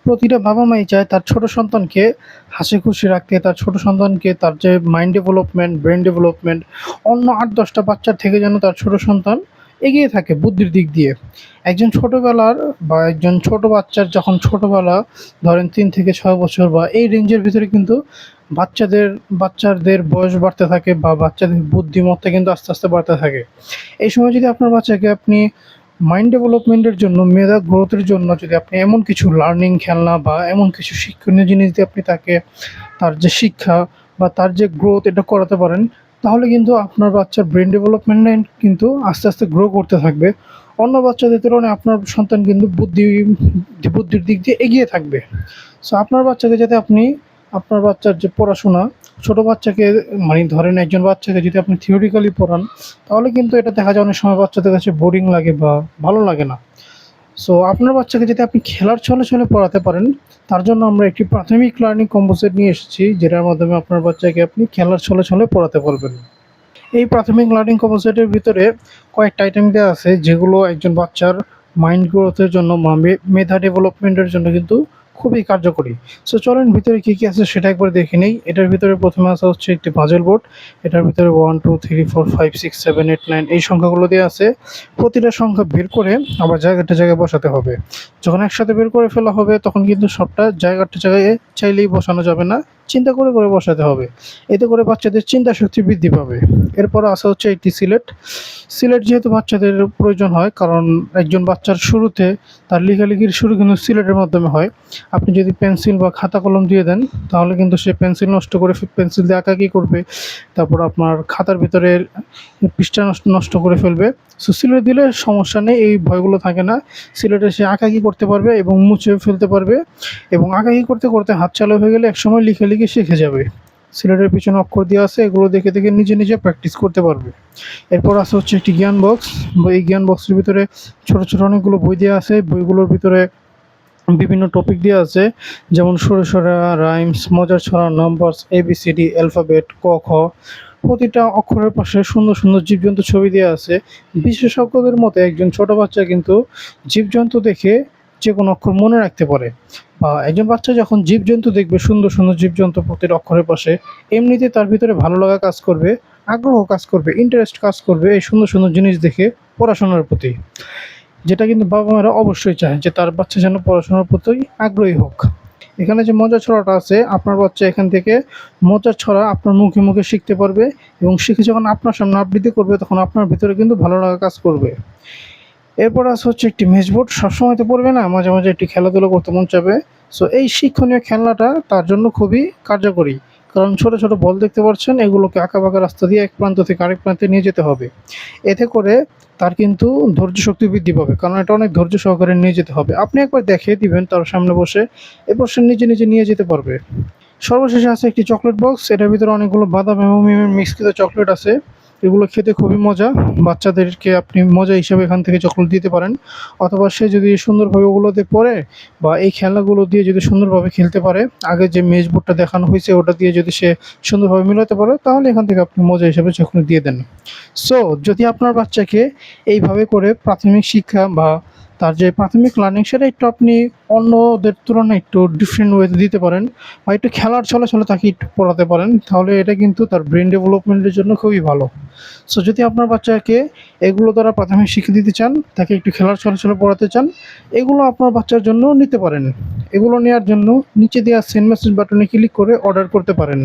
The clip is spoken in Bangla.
প্রতিটা বাবা-মাই চায় তার ছোট সন্তানকে হাসিখুশি রাখতে, তার ছোট সন্তানকে তার যে মাইন্ড ডেভেলপমেন্ট, ব্রেইন ডেভেলপমেন্ট অন্য ৮-১০ টা বাচ্চার থেকে যেন তার ছোট সন্তান এগিয়ে থাকে বুদ্ধির দিক দিয়ে। একজন ছোটবেলার বা একজন ছোট বাচ্চার যখন ছোটবেলা ধরেন ৩ থেকে ৬ বছর বা এই রেঞ্জের ভিতরে কিন্তু বাচ্চাদের বয়স বাড়তে থাকে বা বাচ্চাদের বুদ্ধিমত্তা কিন্তু আস্তে, আস্তে বাড়তে থাকে। এই সময় যদি আপনার বাচ্চাকে আপনি মাইন্ড ডেভেলপমেন্টের জন্য, মেধা গ্রোথের জন্য যদি আপনি এমন কিছু লার্নিং খেলনা বা এমন কিছু শিক্ষণীয় জিনিস দিয়ে আপনি তাকে তার যে শিক্ষা বা তার যে গ্রোথ এটা করাতে পারেন, তাহলে কিন্তু আপনার বাচ্চার ব্রেইন ডেভেলপমেন্ট কিন্তু আস্তে, আস্তে গ্রো করতে থাকবে। অন্য বাচ্চাদের তুলনায় আপনার সন্তান কিন্তু বুদ্ধির দিক দিয়ে এগিয়ে থাকবে। সো আপনার বাচ্চাকে যাতে আপনি আপনার বাচ্চার যে পড়াশোনা, ছোট বাচ্চাকে মানে ধরেন একজন বাচ্চাকে যদি আপনি থিওরিক্যালি পড়ান, তাহলে কিন্তু এটা দেখা যায় অনেক সময় বাচ্চাদের কাছে বোরিং লাগে বা ভালো লাগে না। সো আপনার বাচ্চাকে যদি আপনি খেলার ছলে, ছলে পড়াতে পারেন, তার জন্য আমরা একটি প্রাথমিক লার্নিং কম্পোজিট নিয়ে এসেছি, যেটার মাধ্যমে আপনার বাচ্চাকে আপনি খেলার ছলে, ছলে পড়াতে পারবেন। এই প্রাথমিক লার্নিং কম্পোজিটের ভিতরে কয়েকটা আইটেম দেওয়া আছে, যেগুলো একজন বাচ্চার মাইন্ড গ্রোথের জন্য বা মেধা ডেভেলপমেন্টের জন্য কিন্তু খুবই কার্যকরী। সো চলেন ভিতরে কী, কী আছে সেটা একবার দেখে নেই। এটার ভিতরে প্রথমে আছে হচ্ছে একটি পাজল বোর্ড। এটার ভিতরে 1, 2, 3, 4, 5, 6, 7, 8, 9 এই সংখ্যাগুলো দেওয়া আছে। প্রতিটা সংখ্যা বের করে আবার জায়গাটা জায়গায় বসাতে হবে। যখন একসাথে বের করে ফেলা হবে তখন কিন্তু সবটা জায়গাটা জায়গায় চাইলেই বসানো যাবে না, চিন্তা করে করে বসাতে হবে। এতে করে বাচ্চাদের চিন্তা শক্তি বৃদ্ধি পাবে। এরপর আসা হচ্ছে একটি সিলেট যেহেতু বাচ্চাদের প্রয়োজন হয়, কারণ একজন বাচ্চার শুরুতে তার লেখালেখির শুরু কিন্তু সিলেটের মাধ্যমে হয়। আপনি যদি পেন্সিল বা খাতা কলম দিয়ে দেন, তাহলে কিন্তু সে পেন্সিল নষ্ট করে পেন্সিল দিয়ে আঁকাআঁকি করবে। তারপর আপনার খাতার ভিতরে পৃষ্ঠা নষ্ট করে ফেলবে। সো সিলেট দিলে সমস্যা নেই, এই ভয়গুলো থাকে না। সিলেটে সে আঁকাআঁকি করতে পারবে এবং মুছেও ফেলতে পারবে, এবং আঁকাআঁকি করতে করতে হাত চালু হয়ে গেলে একসময় লেখালেখি শিখে যাবে। সিলেটের পিছনে অক্ষর দেওয়া আছে, এগুলো দেখে দেখে নিজে নিজে প্র্যাকটিস করতে পারবে। এরপর আছে হচ্ছে একটি জ্ঞান বক্স। এই জ্ঞান বক্সের ভিতরে ছোট ছোট অনেকগুলো বই দেওয়া আছে। বইগুলোর ভিতরে বিভিন্ন টপিক দেওয়া আছে, যেমন সরে সরা, রাইমস, মজার ছড়া, নাম্বারস, ABCD, অ্যালফাবেট, ক খ। প্রতিটা অক্ষরের পাশে সুন্দর সুন্দর জীবজন্তু ছবি দেওয়া আছে। বিশেষজ্ঞদের মতে একজন ছোট বাচ্চা কিন্তু জীবজন্তু দেখে যে কোনো অক্ষর মনে রাখতে পারে, বা একজন বাচ্চা যখন জীবজন্তু দেখবে, সুন্দর সুন্দর জীবজন্তু প্রতিটা অক্ষরের পাশে, এমনিতে তার ভিতরে ভালো লাগা কাজ করবে, আগ্রহ কাজ করবে, ইন্টারেস্ট কাজ করবে এই সুন্দর সুন্দর জিনিস দেখে পড়াশোনার প্রতি। যেটা কিন্তু বাবা মারা অবশ্যই চায় যে তার বাচ্চা যেন পড়াশোনার প্রতি আগ্রহী হোক। এখানে যে মজার ছড়াটা আছে, আপনার বাচ্চা এখান থেকে মজার ছড়া আপনার মুখে মুখে শিখতে পারবে, এবং শিখে যখন আপনার সামনে আবৃত্তি করবে তখন আপনার ভিতরে কিন্তু ভালো লাগা কাজ করবে। এরপর আছে হচ্ছে একটি মেজবোর্ড। সবসময় তো পড়বে না, মাঝে মাঝে একটি খেলাধুলা করতে মন চাবে। সো এই শিক্ষণীয় খেলনাটা তার জন্য খুবই কার্যকরী, কারণ ছোট ছোট বল দেখতে পাচ্ছেন, এগুলোকে আঁকাবাঁকা রাস্তা দিয়ে এক প্রান্ত থেকে আরেক প্রান্তে নিয়ে যেতে হবে। এতে করে তার কিন্তু ধৈর্য শক্তি বৃদ্ধি পাবে, কারণ এটা অনেক ধৈর্য সহকারে নিয়ে যেতে হবে। আপনি একবার দেখিয়ে দিবেন তার সামনে বসে, এরপর সে নিজে নিজে নিয়ে যেতে পারবে। সর্বশেষে আছে একটি চকলেট বক্স। এটার ভিতরে অনেকগুলো বাদাম এবং মিক্সকৃত চকলেট আছে। এগুলো খেতে খুবই মজা। বাচ্চাদেরকে আপনি মজা হিসাবে এখান থেকে চকলেট দিতে পারেন, অথবা সে যদি সুন্দরভাবে ওগুলোতে পড়ে বা এই খেলনাগুলো দিয়ে যদি সুন্দরভাবে খেলতে পারে, আগে যে মেজ বোর্ডটা দেখানো হয়েছে ওটা দিয়ে যদি সে সুন্দরভাবে মিলাতে পারে, তাহলে এখান থেকে আপনি মজা হিসাবে চকলেট দিয়ে দেন। সো যদি আপনার বাচ্চাকে এইভাবে করে প্রাথমিক শিক্ষা বা তার যে প্রাথমিক লার্নিং সেটা একটু আপনি অন্যদের তুলনায় একটু ডিফারেন্ট ওয়েতে দিতে পারেন, বা একটু খেলার ছলে ছলে তাকে একটু পড়াতে পারেন, তাহলে এটা কিন্তু তার ব্রেন ডেভেলপমেন্টের জন্য খুবই ভালো। সো যদি আপনার বাচ্চাকে এগুলো দ্বারা প্রাথমিক শিক্ষা দিতে চান, তাকে একটু খেলার ছলে ছলে পড়াতে চান, এগুলো আপনার বাচ্চার জন্য নিতে পারেন। এগুলো নেওয়ার জন্য নিচে দেওয়া সেন্ড মেসেজ বাটনে ক্লিক করে অর্ডার করতে পারেন।